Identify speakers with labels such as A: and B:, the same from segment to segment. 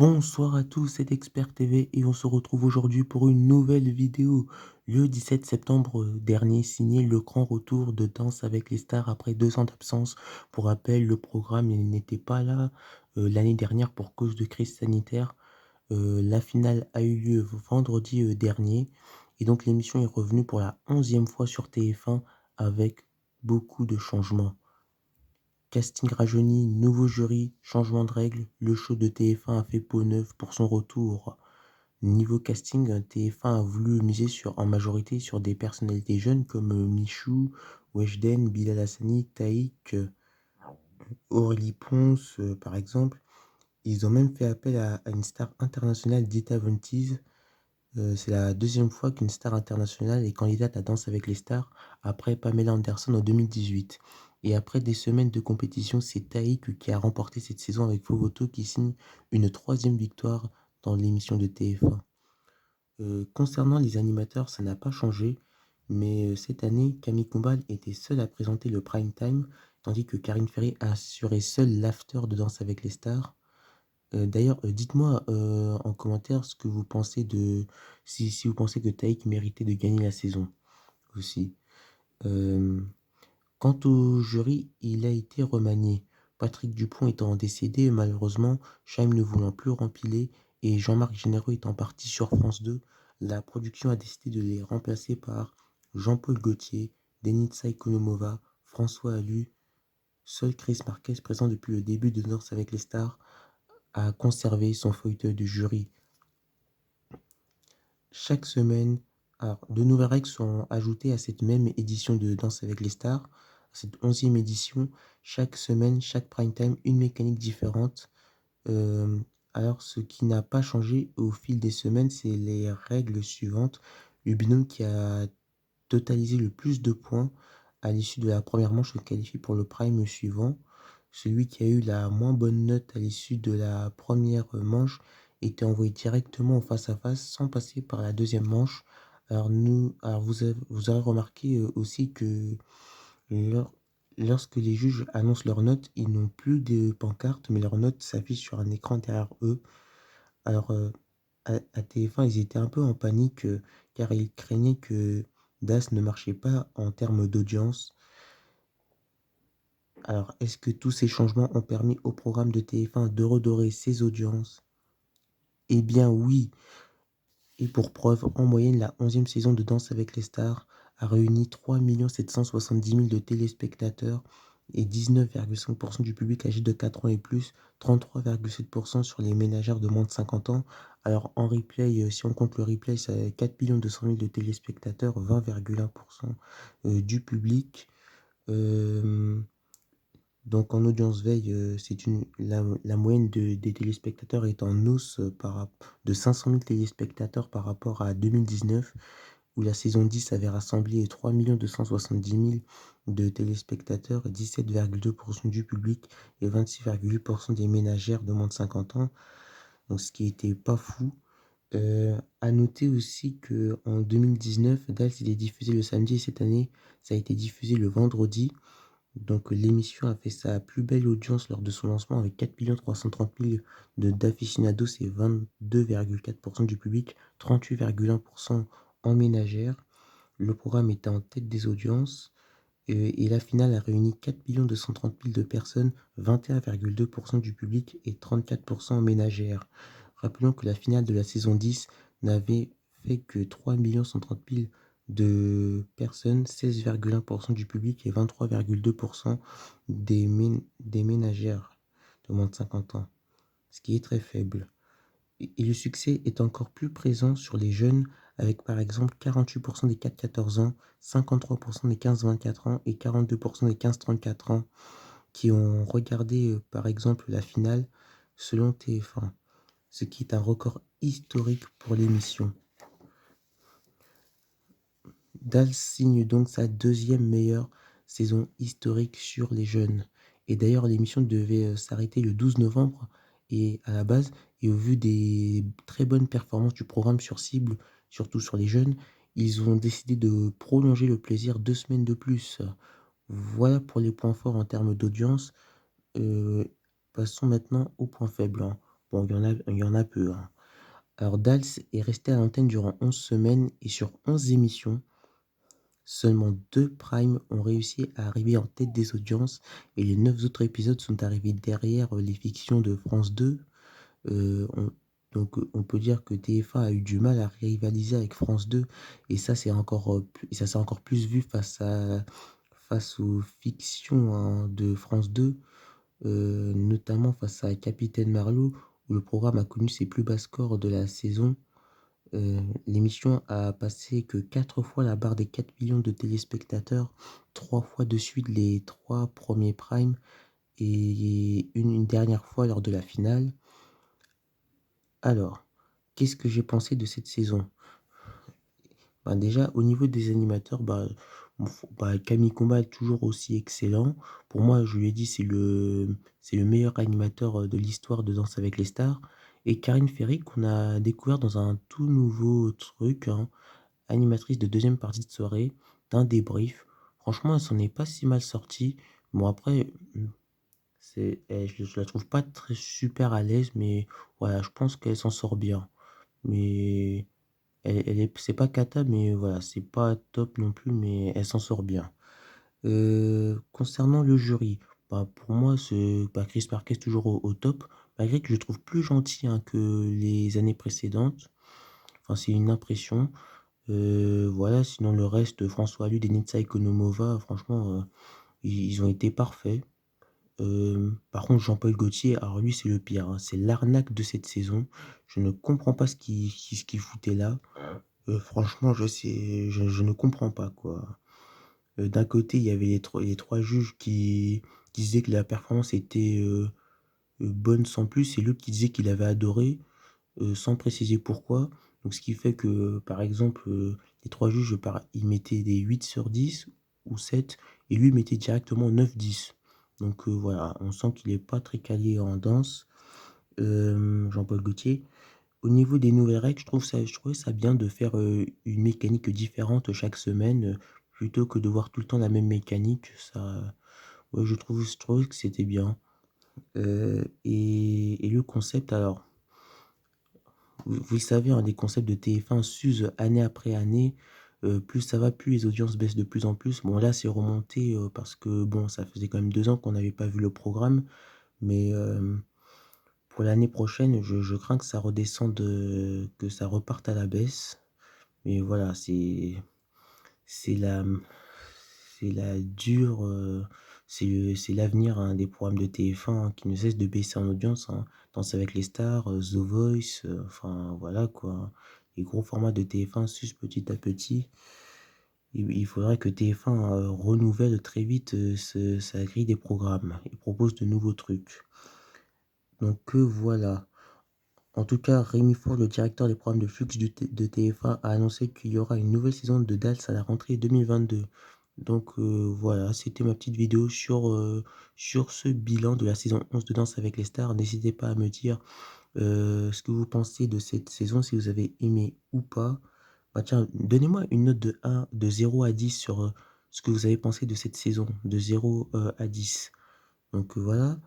A: Bonsoir à tous, c'est Expert TV et on se retrouve aujourd'hui pour une nouvelle vidéo. Le 17 septembre dernier, signé le grand retour de Danse avec les stars après 2 ans d'absence. Pour rappel, le programme il n'était pas là l'année dernière pour cause de crise sanitaire. La finale a eu lieu vendredi dernier et donc l'émission est revenue pour la 11e fois sur TF1 avec beaucoup de changements. Casting rajeuni, nouveau jury, changement de règles, le show de TF1 a fait peau neuve pour son retour. Niveau casting, TF1 a voulu miser en majorité sur des personnalités jeunes comme Michou, Weshden, Bilal Hassani, Taïk, Aurélie Pons par exemple. Ils ont même fait appel à une star internationale, Dita Von Teese. C'est la deuxième fois qu'une star internationale est candidate à Danse avec les stars, après Pamela Anderson en 2018. Et après des semaines de compétition, c'est Taïk qui a remporté cette saison avec Fovoto qui signe une troisième victoire dans l'émission de TF1. Concernant les animateurs, ça n'a pas changé, mais cette année, Camille Combal était seule à présenter le prime time, tandis que Karine Ferry assurait seule l'after de Danse avec les stars. D'ailleurs, dites-moi en commentaire ce que vous pensez si vous pensez que Taïk méritait de gagner la saison aussi. Euh, Quant au jury, il a été remanié. Patrick Dupont étant décédé, malheureusement, Chaim ne voulant plus rempiler et Jean-Marc Généreux étant parti sur France 2, la production a décidé de les remplacer par Jean-Paul Gaultier, Denitsa Ikonomova, François Allu. Seul Chris Marquez, présent depuis le début de Danse avec les stars, a conservé son fauteuil de jury. Chaque semaine, de nouvelles règles sont ajoutées à cette même édition de Danse avec les stars, cette 11e édition. Chaque semaine, chaque prime time, une mécanique différente. Euh, alors, ce qui n'a pas changé au fil des semaines, c'est les règles suivantes. Le binôme qui a totalisé le plus de points à l'issue de la première manche se qualifie pour le prime suivant. Celui qui a eu la moins bonne note à l'issue de la première manche était envoyé directement au face-à-face sans passer par la deuxième manche. Alors vous aurez remarqué aussi que lor- lorsque les juges annoncent leurs notes, ils n'ont plus de pancarte, mais leurs notes s'affichent sur un écran derrière eux. Alors à TF1, ils étaient un peu en panique car ils craignaient que DAS ne marchait pas en termes d'audience. Alors, est-ce que tous ces changements ont permis au programme de TF1 de redorer ses audiences? Eh bien oui, et pour preuve, en moyenne, la 11e saison de Danse avec les stars a réuni 3 770 000 de téléspectateurs et 19,5% du public âgé de 4 ans et plus, 33,7% sur les ménagères de moins de 50 ans. Alors en replay, si on compte le replay, ça a 4 200 000 de téléspectateurs, 20,1% du public. Euh, donc en audience veille, la moyenne des téléspectateurs est en hausse de 500 000 téléspectateurs par rapport à 2019, où la saison 10 avait rassemblé 3 270 000 de téléspectateurs, 17,2% du public et 26,8% des ménagères de moins de 50 ans, donc ce qui était pas fou. À noter aussi que en 2019, Dals il est diffusé le samedi et cette année, ça a été diffusé le vendredi. Donc l'émission a fait sa plus belle audience lors de son lancement avec 4 330 000 d'aficionados et 22,4% du public, 38,1% en ménagère. Le programme était en tête des audiences et la finale a réuni 4 230 000 de personnes, 21,2% du public et 34% en ménagère. Rappelons que la finale de la saison 10 n'avait fait que 3 130 000 de personnes, 16,1% du public et 23,2% des ménagères de moins de 50 ans, ce qui est très faible. Et le succès est encore plus présent sur les jeunes, avec par exemple 48% des 4-14 ans, 53% des 15-24 ans et 42% des 15-34 ans qui ont regardé par exemple la finale selon TF1, ce qui est un record historique pour l'émission. Dals signe donc sa deuxième meilleure saison historique sur les jeunes. Et d'ailleurs, l'émission devait s'arrêter le 12 novembre et à la base, et au vu des très bonnes performances du programme sur cible, surtout sur les jeunes, ils ont décidé de prolonger le plaisir 2 semaines de plus. Voilà pour les points forts en termes d'audience. Euh, Passons maintenant aux points faibles, hein. Bon, il y en a peu, hein. Alors Dals est resté à l'antenne durant 11 semaines et sur 11 émissions, seulement 2 primes ont réussi à arriver en tête des audiences et les 9 autres épisodes sont arrivés derrière, les fictions de France 2. On on peut dire que TF1 a eu du mal à rivaliser avec France 2 et ça c'est encore, ça s'est encore plus vu face aux fictions, hein, de France 2, notamment face à Capitaine Marlowe où le programme a connu ses plus bas scores de la saison. L'émission a passé que 4 fois la barre des 4 millions de téléspectateurs, 3 fois de suite les 3 premiers primes et une dernière fois lors de la finale. Alors, qu'est-ce que j'ai pensé de cette saison? Bah, déjà, au niveau des animateurs, Camille Combal est toujours aussi excellent. Pour moi, je lui ai dit, c'est le meilleur animateur, de l'histoire de Danse avec les stars et Karine Ferry qu'on a découvert dans un tout nouveau truc, hein, animatrice de deuxième partie de soirée, d'un débrief. Franchement, elle s'en est pas si mal sortie. Bon après, je la trouve pas très super à l'aise, mais voilà, je pense qu'elle s'en sort bien. Mais c'est pas cata, mais voilà, c'est pas top non plus, mais elle s'en sort bien. Concernant le jury, pour moi, Chris Marquez toujours au top, malgré que je le trouve plus gentil, hein, que les années précédentes. Enfin, c'est une impression. Voilà, sinon le reste, François Lude et Nitsa Ekonomova, franchement, ils ont été parfaits. Par contre, Jean-Paul Gaultier, alors lui, c'est le pire, hein, c'est l'arnaque de cette saison. Je ne comprends pas ce qu'il foutait là. Franchement, je ne comprends pas, quoi. D'un côté, il y avait les trois juges qui disaient que la performance était, bonne sans plus et l'autre qui disait qu'il avait adoré, sans préciser pourquoi. Donc ce qui fait que, par exemple, les 3 juges, ils mettaient des 8 sur 10 ou 7 et lui, il mettait directement 9-10. Donc voilà, on sent qu'il est pas très calé en danse, Jean-Paul Gaultier. Au niveau des nouvelles règles, je trouvais ça bien de faire, une mécanique différente chaque semaine, plutôt que de voir tout le temps la même mécanique. Ça, ouais, je trouvais que c'était bien. Et le concept alors, vous le savez, hein, les concepts de TF1 s'usent année après année. Plus ça va, plus les audiences baissent de plus en plus. Bon là, c'est remonté, parce que bon, ça faisait quand même 2 ans qu'on n'avait pas vu le programme, mais pour l'année prochaine, je crains que ça redescende, que ça reparte à la baisse. Mais voilà, c'est la c'est la dure, c'est l'avenir, hein, des programmes de TF1, hein, qui ne cessent de baisser en audience, hein. Danse avec les stars, The Voice, enfin voilà quoi. Les gros formats de TF1 s'usent petit à petit. Il faudrait que TF1, renouvelle très vite, sa grille des programmes et propose de nouveaux trucs. Donc voilà. En tout cas, Rémi Fourge, le directeur des programmes de Flux de TF1, a annoncé qu'il y aura une nouvelle saison de Dals à la rentrée 2022. Donc voilà, c'était ma petite vidéo sur ce bilan de la saison 11 de Danse avec les stars. N'hésitez pas à me dire, ce que vous pensez de cette saison, si vous avez aimé ou pas. Bah tiens, donnez-moi une note de 0 à 10 sur, ce que vous avez pensé de cette saison, de 0 à 10. Donc voilà.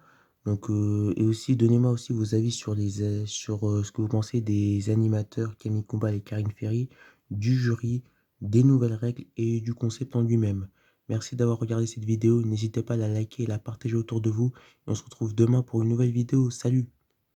A: Donc et aussi donnez-moi aussi vos avis sur, ce que vous pensez des animateurs Camille Combal et Karine Ferry, du jury, des nouvelles règles et du concept en lui-même. Merci d'avoir regardé cette vidéo, n'hésitez pas à la liker et la partager autour de vous et on se retrouve demain pour une nouvelle vidéo. Salut!